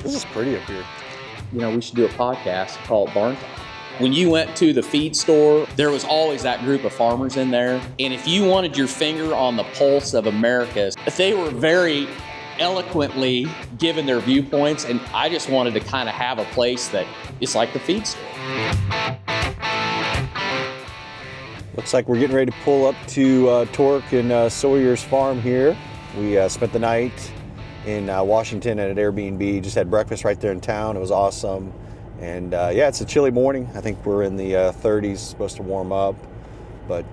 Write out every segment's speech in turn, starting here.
This is pretty up here. You know, we should do a podcast called BarnTalk. When you went to the feed store, there was always that group of farmers in there. And if you wanted your finger on the pulse of America, they were very eloquently giving their viewpoints. And I just wanted to kind of have a place that is like the feed store. Looks like we're getting ready to pull up to Tork and Sawyer's farm here. We spent the night in Washington at an Airbnb, just had breakfast right there in town. It was awesome. And yeah, it's a chilly morning. I think we're in the 30s, supposed to warm up. But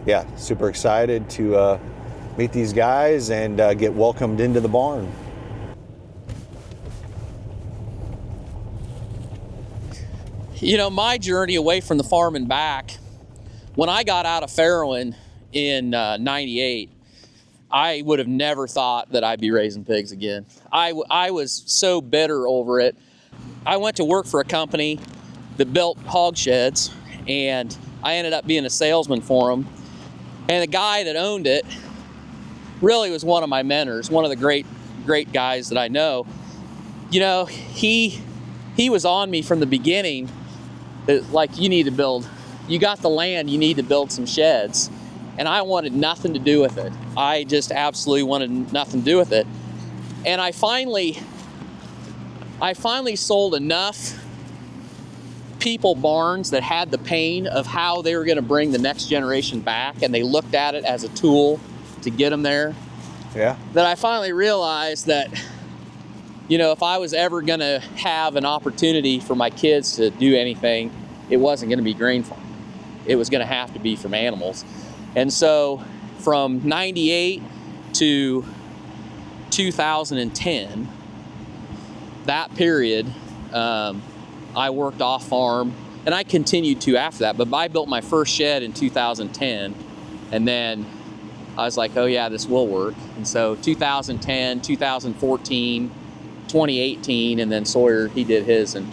yeah, super excited to meet these guys and get welcomed into the barn. You know, my journey away from the farm and back, when I got out of Farrowing in 98, I would have never thought that I'd be raising pigs again. I was so bitter over it. I went to work for a company that built hog sheds, and I ended up being a salesman for them. And the guy that owned it really was one of my mentors, one of the great guys that I know. You know, he was on me from the beginning, like, you got the land, you need to build some sheds. And I wanted nothing to do with it. I just absolutely wanted nothing to do with it. And I finally sold enough people barns that had the pain of how they were going to bring the next generation back, and they looked at it as a tool to get them there. Yeah. That I finally realized that, you know, if I was ever going to have an opportunity for my kids to do anything, it wasn't going to be grain farming. It was going to have to be from animals. And so from 98 to 2010, that period, I worked off farm, and I continued to after that, but I built my first shed in 2010, and then I was like, oh yeah, this will work. And so 2010, 2014, 2018, and then Sawyer, he did his in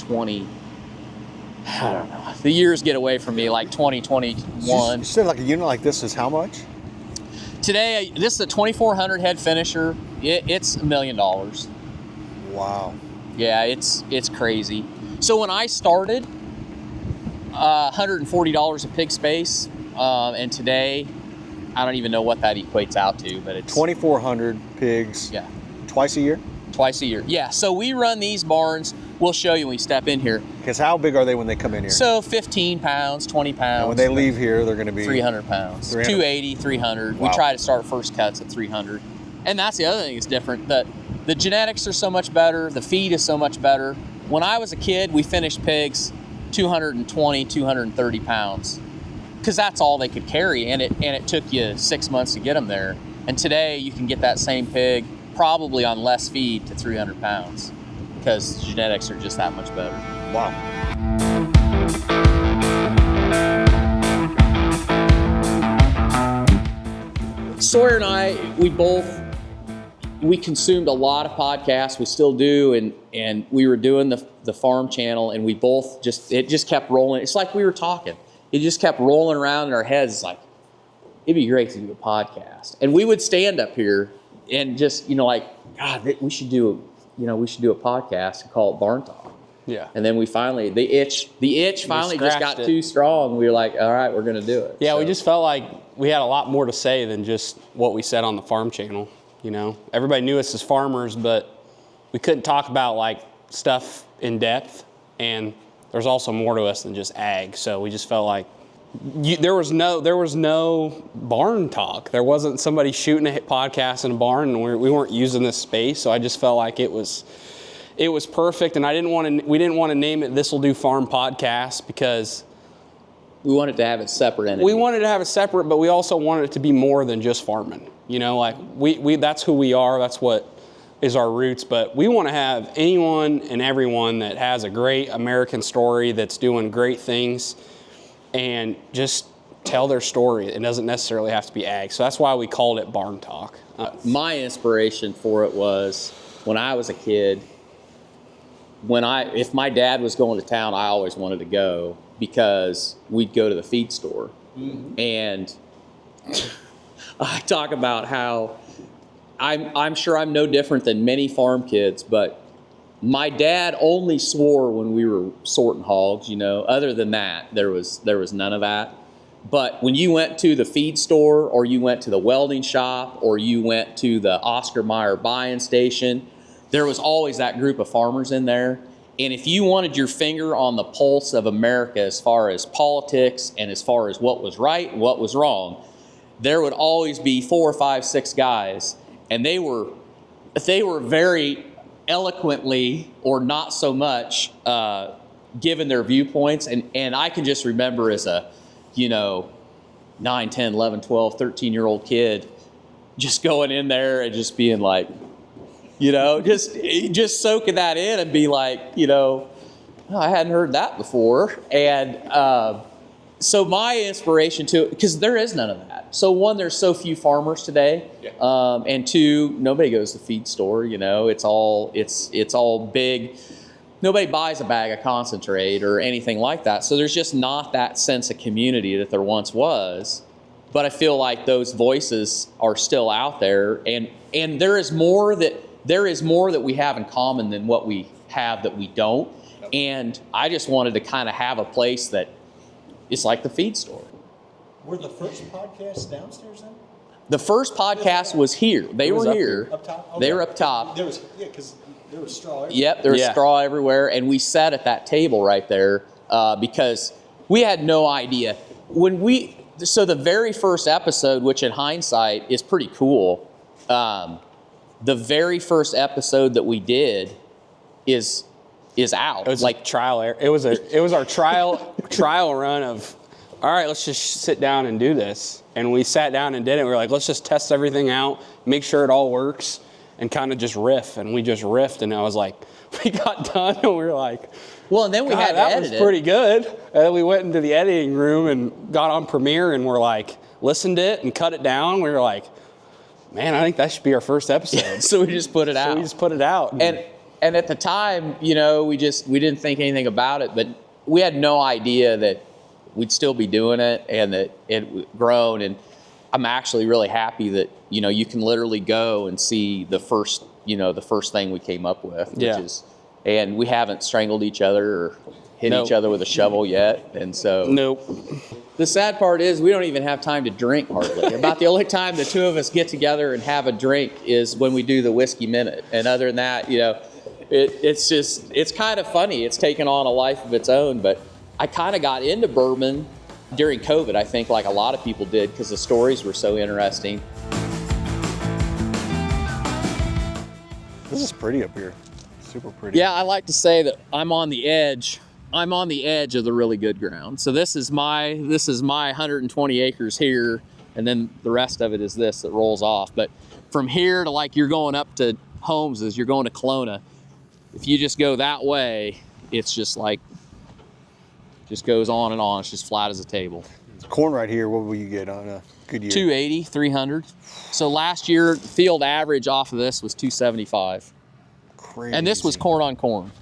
I don't know. The years get away from me, like 2021. You said like a unit like this is how much? Today, this is a 2,400 head finisher. It's $1 million. Wow. Yeah, it's crazy. So when I started, $140 a pig space, and today, I don't even know what that equates out to, but it's 2,400 pigs. Yeah. Twice a year? Twice a year. Yeah. So we run these barns. We'll show you when we step in here. Because how big are they when they come in here? So 15 pounds, 20 pounds. And when they leave here, they're going to be 300 pounds. 280, 300. Wow. We try to start first cuts at 300. And that's the other thing that's different. The genetics are so much better. The feed is so much better. When I was a kid, we finished pigs 220, 230 pounds. Because that's all they could carry. And it took you 6 months to get them there. And today, you can get that same pig probably on less feed to 300 pounds. Because genetics are just that much better. Wow. Sawyer and I, we consumed a lot of podcasts. We still do, and we were doing the farm channel, and we both it just kept rolling. It's like we were talking. It just kept rolling around in our heads. It's like, it'd be great to do a podcast. And we would stand up here and just, like, God, we should do a podcast and call it BarnTalk. Yeah. And then we finally, the itch finally just got too strong. We were like, all right, we're going to do it. Yeah, so. We just felt like we had a lot more to say than just what we said on the farm channel. Everybody knew us as farmers, but we couldn't talk about like stuff in depth. And there's also more to us than just ag. So we just felt like there was no barn talk. There wasn't somebody shooting a podcast in a barn, and we weren't using this space. So I just felt like it was perfect, and we didn't want to name it This'll Do Farm Podcast because we wanted to have it separate entity. We wanted to have it separate, but we also wanted it to be more than just farming. Like we that's who we are. That's what is our roots. But we want to have anyone and everyone that has a great American story that's doing great things and just tell their story. It doesn't necessarily have to be ag. So that's why we called it Barn Talk. My inspiration for it was when I was a kid. If my dad was going to town, I always wanted to go because we'd go to the feed store. Mm-hmm. And I talk about how I'm sure I'm no different than many farm kids, but My dad only swore when we were sorting hogs, Other than that, there was none of that. But when you went to the feed store, or you went to the welding shop, or you went to the Oscar Mayer buying station, there was always that group of farmers in there. And if you wanted your finger on the pulse of America as far as politics and as far as what was right and what was wrong, there would always be 4, 5, 6 guys, and they were very eloquently, or not so much, given their viewpoints. And I can just remember as a 9, 10, 11, 12, 13-year-old kid just going in there and just being like, just soaking that in and be like, oh, I hadn't heard that before. And so my inspiration to, because there is none of that. So one, there's so few farmers today. Yeah. And two, nobody goes to the feed store. It's all big. Nobody buys a bag of concentrate or anything like that. So there's just not that sense of community that there once was. But I feel like those voices are still out there, and there is more that we have in common than what we have that we don't. And I just wanted to kind of have a place that is like the feed store. Were the first podcasts downstairs then? The first podcast was here. They were here. Up top? Okay. They were up top. Because there was straw everywhere. Yep, there was straw everywhere. And we sat at that table right there because we had no idea. So the very first episode, which in hindsight is pretty cool, the very first episode that we did is out. It was like trial. It was our trial run of, all right, let's just sit down and do this. And we sat down and did it. We were like, let's just test everything out, make sure it all works, and kind of just riff. And we just riffed, and I was like, we got done, and we were like, well, and then we had to edit it. That was pretty good. And then we went into the editing room and got on Premiere, and we're like, listened to it and cut it down. We were like, man, I think that should be our first episode. So we just put it out. So we just put it out. And at the time, we didn't think anything about it, but we had no idea that we'd still be doing it and that it would grown. And I'm actually really happy that, you can literally go and see the first thing we came up with, which is, and we haven't strangled each other or hit each other with a shovel yet. And so the sad part is we don't even have time to drink hardly. About the only time the two of us get together and have a drink is when we do the Whiskey Minute. And other than that, it's kind of funny. It's taken on a life of its own. But I kind of got into bourbon during COVID, I think, like a lot of people did, because the stories were so interesting. This is pretty up here. Super pretty. Yeah, I like to say that I'm on the edge of the really good ground. So this is my 120 acres here, and then the rest of it is this that rolls off. But from here to, like, you're going up to Holmes's, you're going to Kelowna. If you just go that way, it's just like, just goes on and on. It's just flat as a table. Corn right here, what will you get on a good year? 280, 300. So last year, field average off of this was 275. Crazy. And this was corn on corn.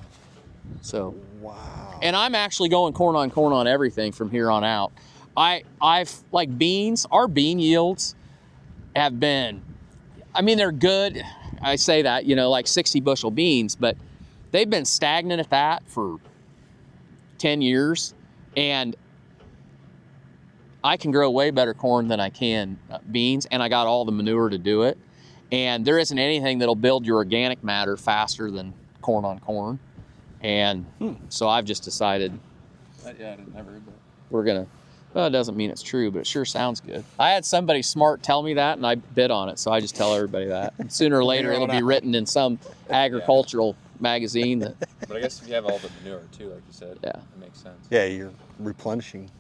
So, wow. And I'm actually going corn on everything from here on out. I've like beans, our bean yields have been, they're good. I say that, like 60 bushel beans, but they've been stagnant at that for 10 years. And I can grow way better corn than I can beans, and I got all the manure to do it. And there isn't anything that'll build your organic matter faster than corn on corn. And so I've just decided, we're gonna, well, it doesn't mean it's true, but it sure sounds good. I had somebody smart tell me that, and I bid on it, so I just tell everybody that. And sooner or later, it'll be written in some agricultural magazine. But I guess if you have all the manure too, like you said, it makes sense. Yeah, you're replenishing.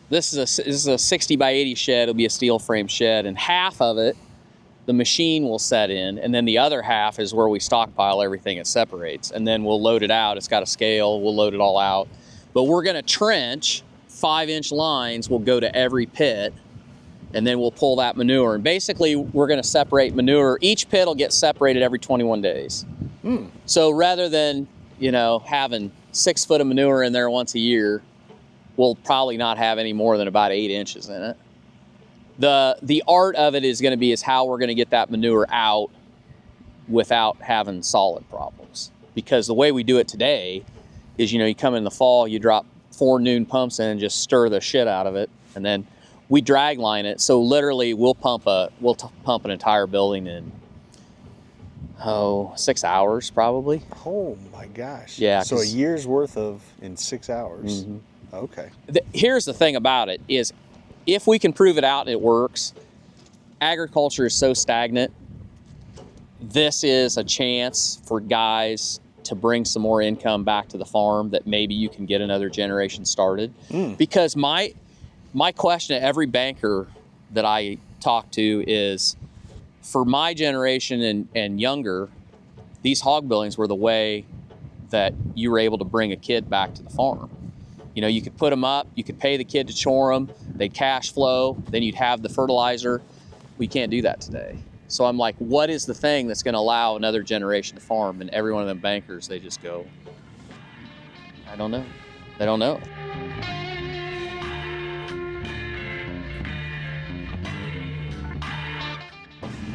This is a 60 by 80 shed. It'll be a steel frame shed, and half of it, the machine will set in, and then the other half is where we stockpile everything. It separates, and then we'll load it out. It's got a scale. We'll load it all out. But we're going to trench 5-inch lines. Will go to every pit, and then we'll pull that manure. And basically, we're going to separate manure. Each pit will get separated every 21 days. So rather than, having 6 foot of manure in there once a year, we'll probably not have any more than about 8 inches in it. The art of it is how we're going to get that manure out without having solid problems. because the way we do it today is, you come in the fall, you drop 4 noon pumps in and just stir the shit out of it, and then we drag line it. So literally we'll pump an entire building in 6 hours probably. Oh my gosh. Yeah. So a year's worth in 6 hours. Mm-hmm. Okay. Here's the thing about it is, if we can prove it out and it works, agriculture is so stagnant. This is a chance for guys to bring some more income back to the farm, that maybe you can get another generation started. Because my question to every banker that I talk to is, for my generation and younger, these hog buildings were the way that you were able to bring a kid back to the farm. You could put them up, you could pay the kid to chore them, they'd cash flow, then you'd have the fertilizer. We can't do that today. So I'm like, what is the thing that's going to allow another generation to farm? And every one of them bankers, they just go, I don't know. They don't know.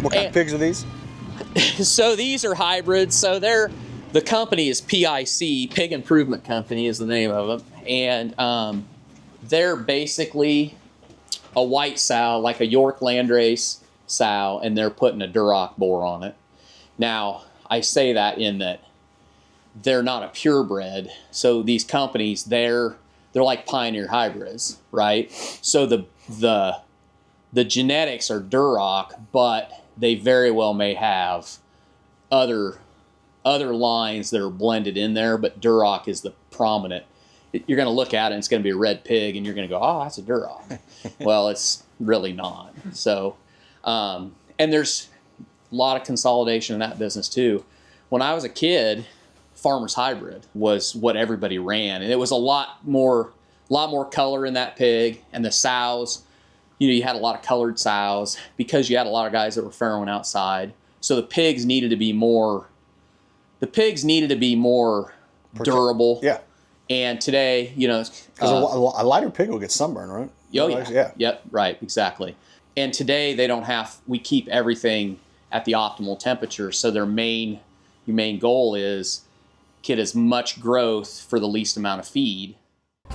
What kind of pigs are these? So these are hybrids. So the company is PIC, Pig Improvement Company is the name of them. And they're basically a white sow, like a York Landrace sow, and they're putting a Duroc boar on it. Now, I say that in that they're not a purebred. So these companies, they're like Pioneer hybrids, right? So the genetics are Duroc, but they very well may have other lines that are blended in there, but Duroc is the prominent. You're going to look at it and it's going to be a red pig, and you're going to go, oh, that's a Duroc. Well, it's really not. So, and there's a lot of consolidation in that business too. When I was a kid, Farmer's Hybrid was what everybody ran, and it was a lot more color in that pig, and the sows, you had a lot of colored sows because you had a lot of guys that were farrowing outside. So the pigs needed to be more durable. Yeah. And today, because a lighter pig will get sunburn, right? Oh yeah. Yep. Right. Exactly. And today we keep everything at the optimal temperature. So your main goal is get as much growth for the least amount of feed.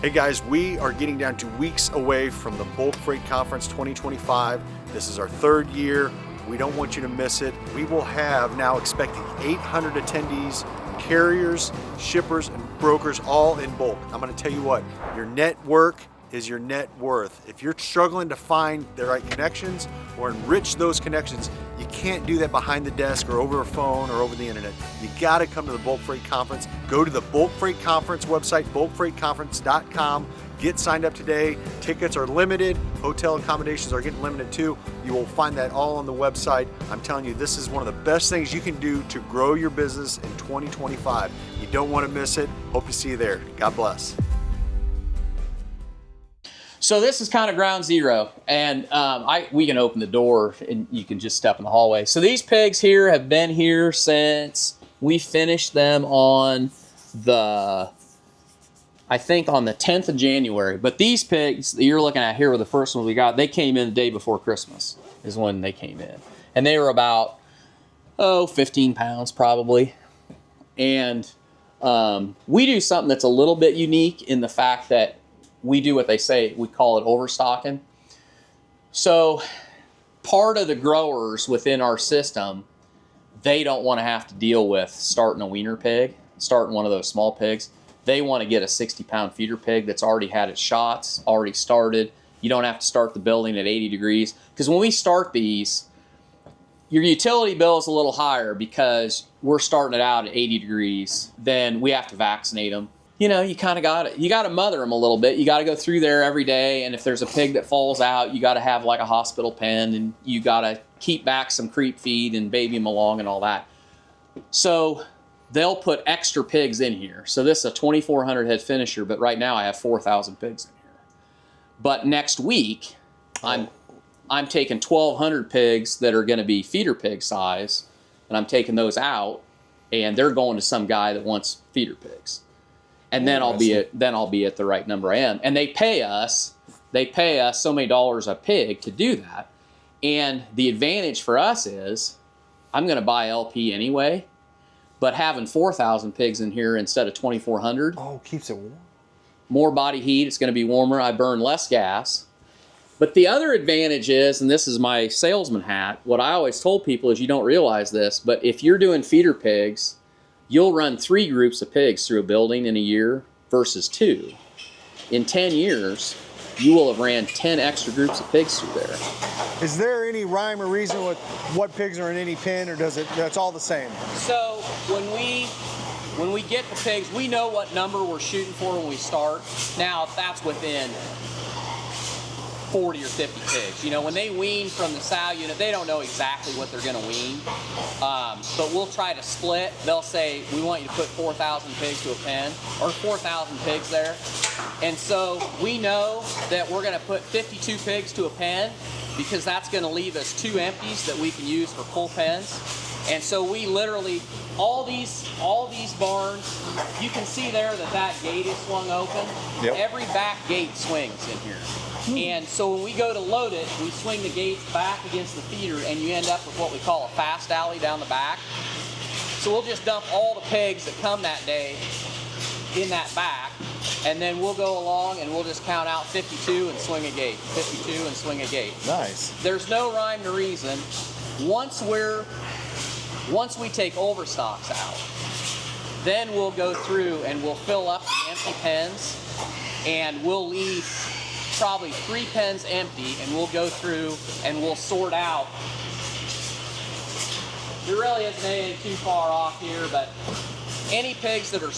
Hey guys, we are getting down to weeks away from the Bulk Freight Conference 2025. This is our 3rd year. We don't want you to miss it. We will have, now expecting 800 attendees, carriers, shippers, and brokers all in bulk. I'm going to tell you what, your network is your net worth. If you're struggling to find the right connections or enrich those connections, you can't do that behind the desk or over a phone or over the internet. You got to come to the Bulk Freight Conference. Go to the Bulk Freight Conference website, bulkfreightconference.com. Get signed up today. Tickets are limited. Hotel accommodations are getting limited too. You will find that all on the website. I'm telling you, this is one of the best things you can do to grow your business in 2025. You don't want to miss it. Hope to see you there. God bless. So this is kind of ground zero, and we can open the door and you can just step in the hallway. So these pigs here have been here since we finished them on the 10th of January. But these pigs that you're looking at here were the first ones we got. They came in the day before Christmas is when they came in. And they were about, 15 pounds probably. And we do something that's a little bit unique in the fact that we do what they say, we call it overstocking. So part of the growers within our system, they don't want to have to deal with starting a weaner pig, starting one of those small pigs. They want to get a 60-pound feeder pig that's already had its shots, already started. You don't have to start the building at 80 degrees. Because when we start these, your utility bill is a little higher because we're starting it out at 80 degrees. Then we have to vaccinate them. You kind of you got to mother them a little bit. You got to go through there every day. And if there's a pig that falls out, you got to have like a hospital pen, and you got to keep back some creep feed and baby them along and all that. So they'll put extra pigs in here. So this is a 2,400 head finisher, but right now I have 4,000 pigs in here. But next week, I'm taking 1,200 pigs that are going to be feeder pig size, and I'm taking those out, and they're going to some guy that wants feeder pigs. And then I'll be at the right number I am. And they pay us so many dollars a pig to do that. And the advantage for us is I'm going to buy LP anyway, But having 4,000 pigs in here instead of 2,400, Oh, keeps it warm. more body heat, it's going to be warmer. I burn less gas. But the other advantage is, and this is my salesman hat, what I always told people is you don't realize this, but if you're doing feeder pigs, you'll run 3 groups of pigs through a building in a year versus 2. In 10 years, you will have ran 10 extra groups of pigs through there. Is there any rhyme or reason with what pigs are in any pen, or that's all the same? So when we get the pigs, we know what number we're shooting for when we start. Now, if that's within 40 or 50 pigs. You know, when they wean from the sow unit, they don't know exactly what they're going to wean. But we'll try to split. They'll say, we want you to put 4,000 pigs to a pen, or 4,000 pigs there. And so we know that we're going to put 52 pigs to a pen because that's going to leave us 2 empties that we can use for full pens. And so we literally, all these barns, you can see there that gate is swung open. Yep. Every back gate swings in here. And so when we go to load it, we swing the gates back against the feeder, and you end up with what we call a fast alley down the back. So we'll just dump all the pigs that come that day in that back, and then we'll go along and we'll just count out 52 and swing a gate, 52 and swing a gate. Nice. There's no rhyme to reason. Once we take overstocks out, then we'll go through and we'll fill up the empty pens, and we'll leave probably 3 pens empty, and we'll go through and we'll sort out. There really isn't anything too far off here, but any pigs that are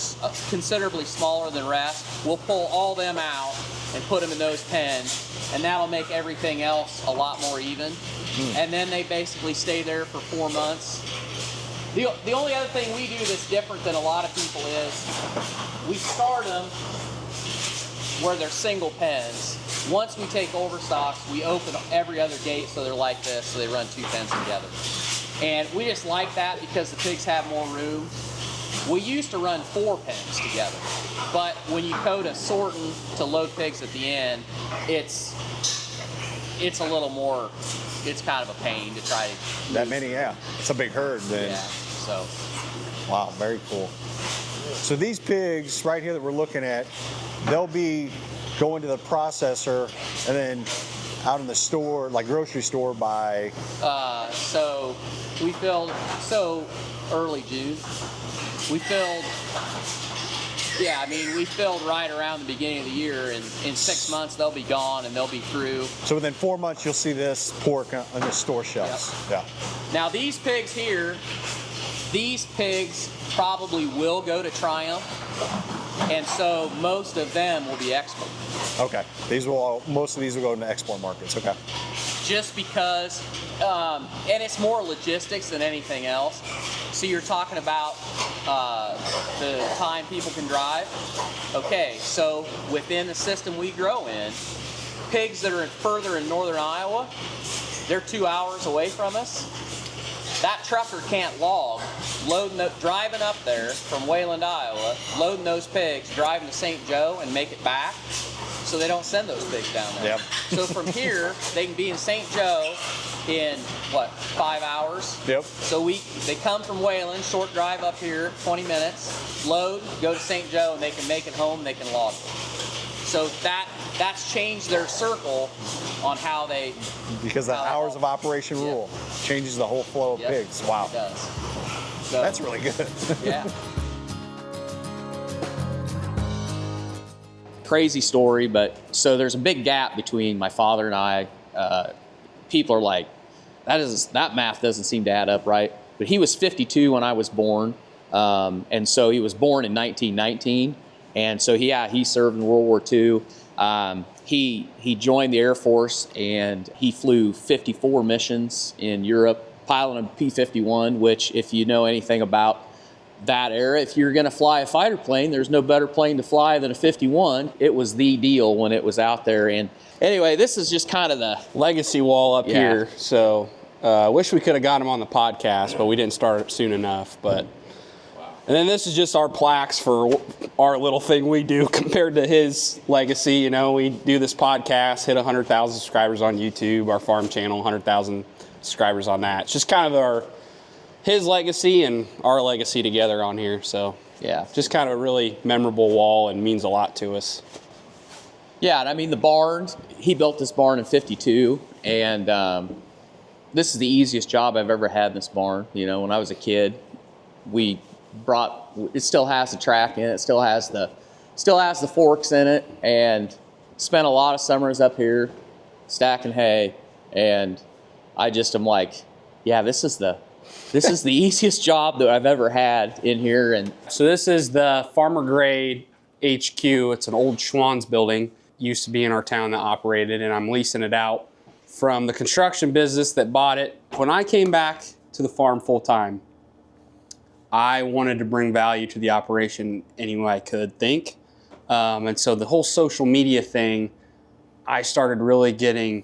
considerably smaller than rest, we'll pull all them out and put them in those pens, and that'll make everything else a lot more even. And then they basically stay there for 4 months. The only other thing we do that's different than a lot of people is we start them where they're single pens. Once we take overstocks, we open every other gate so they're like this, so they run 2 pens together. And we just like that because the pigs have more room. We used to run 4 pens together, but when you code a sorting to load pigs at the end, it's a little more, it's kind of a pain to try to... That many, yeah. It's a big herd then. Yeah, so... Wow, very cool. So these pigs right here that we're looking at, they'll be going to the processor and then out in the store, like grocery store, by... So we filled, early June. We filled, we filled right around the beginning of the year, and in 6 months they'll be gone and they'll be through. So within 4 months you'll see this pork on the store shelves. Yep. Yeah. Now these pigs here, these pigs probably will go to Triumph, and so most of them will be export. Okay. Most of these will go into export markets. Okay. Just because, and it's more logistics than anything else. So you're talking about the time people can drive. Okay, so within the system we grow in, pigs that are further in northern Iowa, they're 2 hours away from us. That trucker can't log, driving up there from Wayland, Iowa, loading those pigs, driving to St. Joe and make it back, so they don't send those pigs down there. Yep. So from here, they can be in St. Joe in, 5 hours? Yep. So they come from Wayland, short drive up here, 20 minutes, load, go to St. Joe, and they can make it home, they can log it. So that's changed their circle on how they... Because the hours of operation rule changes the whole flow of pigs. Wow. It does. So, that's really good. Yeah. Crazy story, but so there's a big gap between my father and I. People are like, that math doesn't seem to add up right. But he was 52 when I was born, and so he was born in 1919. And so he served in World War II. He joined the Air Force, and he flew 54 missions in Europe, piloting a P-51, which, if you know anything about that era, if you're going to fly a fighter plane, there's no better plane to fly than a 51. It was the deal when it was out there. And anyway, this is just kind of the legacy wall up here. So wish we could have got him on the podcast, but we didn't start it soon enough. But and then this is just our plaques for our little thing we do compared to his legacy. You know, we do this podcast, hit 100,000 subscribers on YouTube, our farm channel, 100,000 subscribers on that. It's just kind of his legacy and our legacy together on here. So Yeah. just kind of a really memorable wall and means a lot to us. Yeah, and I mean the barn, he built this barn in 52, and this is the easiest job I've ever had in this barn. You know, when I was a kid, it still has the track in it, it still has the forks in it, and spent a lot of summers up here stacking hay, and I just am like, yeah, this is the easiest job that I've ever had in here. And so this is the Farmer Grade HQ. It's an old Schwann's building. Used to be in our town that operated, and I'm leasing it out from the construction business that bought it. When I came back to the farm full time, I wanted to bring value to the operation any way I could think. And so the whole social media thing, I started really getting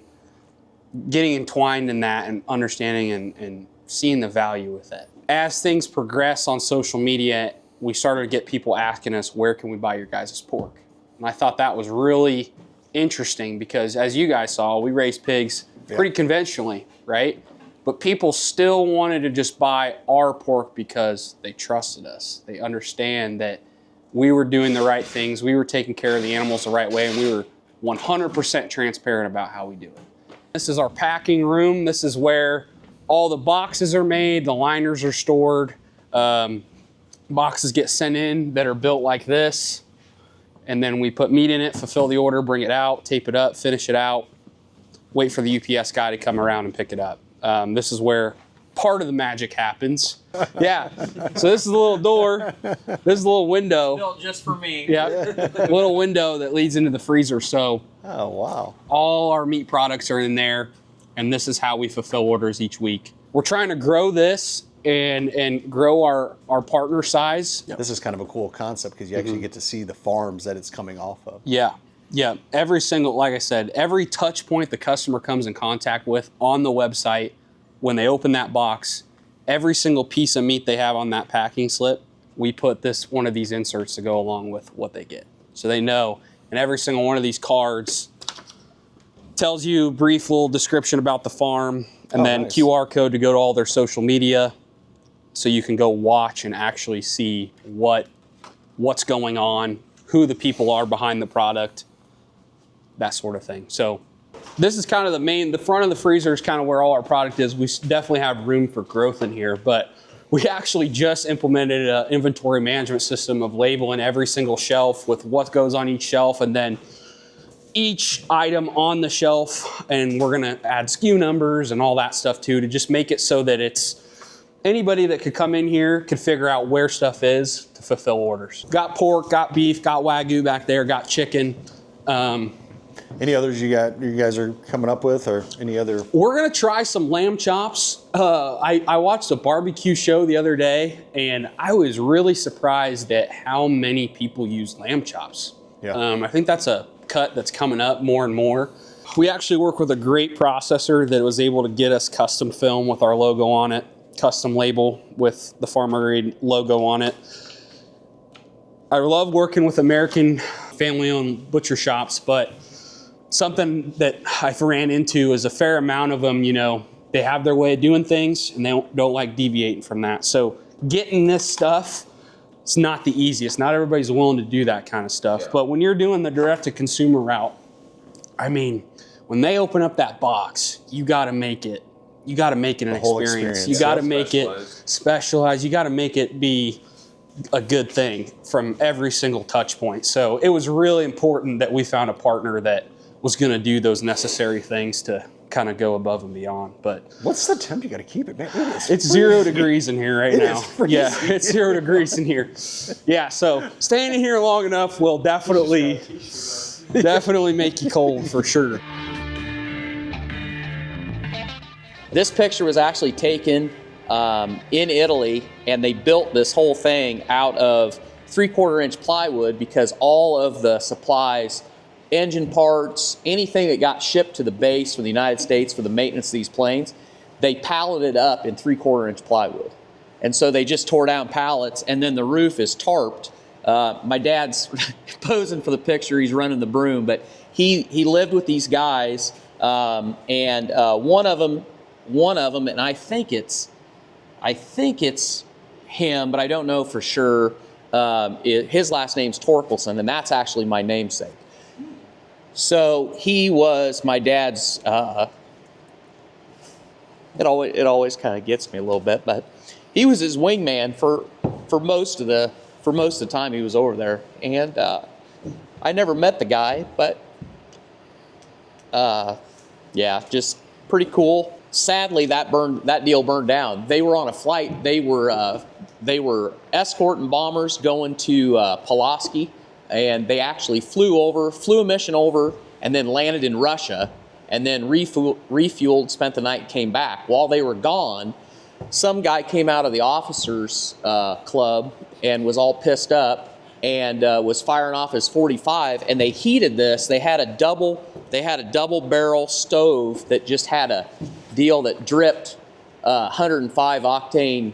entwined in that and understanding and seeing the value with it. As things progress on social media, we started to get people asking us, where can we buy your guys' pork? And I thought that was really interesting because, as you guys saw, we raise pigs pretty conventionally, right? But people still wanted to just buy our pork because they trusted us. They understand that we were doing the right things, we were taking care of the animals the right way, and we were 100% transparent about how we do it. This is our packing room. This is where all the boxes are made, the liners are stored. Boxes get sent in that are built like this. And then we put meat in it, fulfill the order, bring it out, tape it up, finish it out, wait for the UPS guy to come around and pick it up. This is where part of the magic happens. Yeah, so this is a little door. This is a little window. built just for me. Yeah, a little window that leads into the freezer. So Oh, wow. all our meat products are in there, and this is how we fulfill orders each week. We're trying to grow this and grow our partner size. This is kind of a cool concept because you actually get to see the farms that it's coming off of. Yeah. Every single, like I said, every touch point the customer comes in contact with on the website, when they open that box, every single piece of meat they have on that packing slip, we put one of these inserts to go along with what they get. So they know, and every single one of these cards tells you a brief little description about the farm, and then nice. QR code to go to all their social media, so you can go watch and actually see what's going on, who the people are behind the product, that sort of thing. So this is kind of the front of the freezer is kind of where all our product is. We definitely have room for growth in here, but we actually just implemented an inventory management system of labeling every single shelf with what goes on each shelf, and then each item on the shelf, and we're gonna add SKU numbers and all that stuff too, to just make it so that it's anybody that could come in here could figure out where stuff is to fulfill orders. Got pork, got beef, got Wagyu back there, got chicken. Any others you guys are coming up with, or any other? We're gonna try some lamb chops. I watched a barbecue show the other day, and I was really surprised at how many people use lamb chops. Yeah. I think that's a cut that's coming up more and more. We actually work with a great processor that was able to get us custom film with our logo on it, custom label with the Farmer Grade logo on it. I love working with American family-owned butcher shops, but something that I've ran into is a fair amount of them, they have their way of doing things, and they don't like deviating from that. So getting this stuff, it's not the easiest. Not everybody's willing to do that kind of stuff. Yeah. But when you're doing the direct-to-consumer route, I mean, when they open up that box, you got to make it. You got to make it an experience. You got to make it specialized. You got to make it be a good thing from every single touch point. So it was really important that we found a partner that was going to do those necessary things to kind of go above and beyond. But what's the temp? You got to keep it, man. It's 0 degrees in here right now. Yeah, it's 0 degrees in here. Yeah, so staying in here long enough will definitely make you cold for sure. This picture was actually taken in Italy, and they built this whole thing out of 3/4 inch plywood because all of the supplies, engine parts, anything that got shipped to the base from the United States for the maintenance of these planes, they palleted up in 3/4 inch plywood. And so they just tore down pallets, and then the roof is tarped. My dad's posing for the picture, he's running the broom, but he lived with these guys, and one of them, and I I think it's him, but I don't know for sure. His last name's Torkelson, and that's actually my namesake. So he was my dad's. It always kind of gets me a little bit, but he was his wingman for most of the time he was over there, and I never met the guy, but yeah, just pretty cool. Sadly, that deal burned down. They were on a flight. They were escorting bombers going to Pulaski, and they actually flew a mission over, and then landed in Russia, and then refueled, spent the night, and came back. While they were gone, some guy came out of the officers club and was all pissed up and was firing off his .45, and they heated this. They had a double barrel stove that just had a deal that dripped 105 octane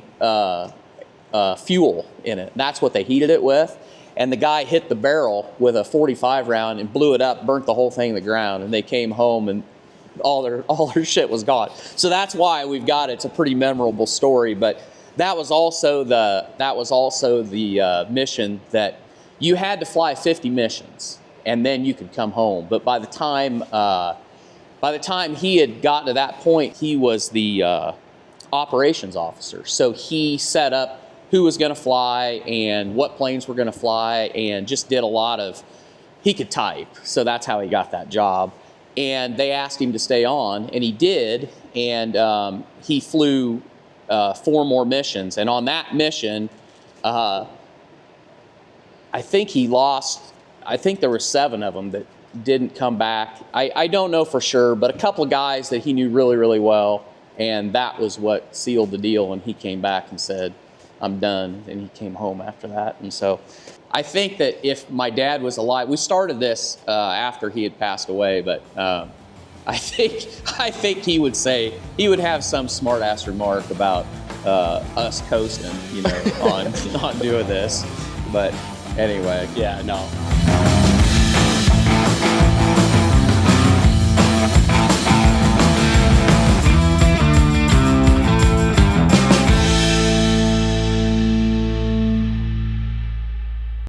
fuel in it. That's what they heated it with. And the guy hit the barrel with a .45 round and blew it up, burnt the whole thing to the ground. And they came home and all their shit was gone. So that's why we've got it. It's a pretty memorable story. But that was also the mission that you had to fly 50 missions and then you could come home. But by the time he had gotten to that point, he was the operations officer. So he set up who was going to fly and what planes were going to fly, and just did a lot of, he could type. So that's how he got that job. And they asked him to stay on, and he did. And he flew 4 more missions. And on that mission, I think there were 7 of them that didn't come back. I don't know for sure, but a couple of guys that he knew really, really well, and that was what sealed the deal. And he came back and said, I'm done, and he came home after that. And so I think that if my dad was alive, we started this after he had passed away, but I think he would have some smart ass remark about us coasting, on doing this. But anyway, Yeah, no.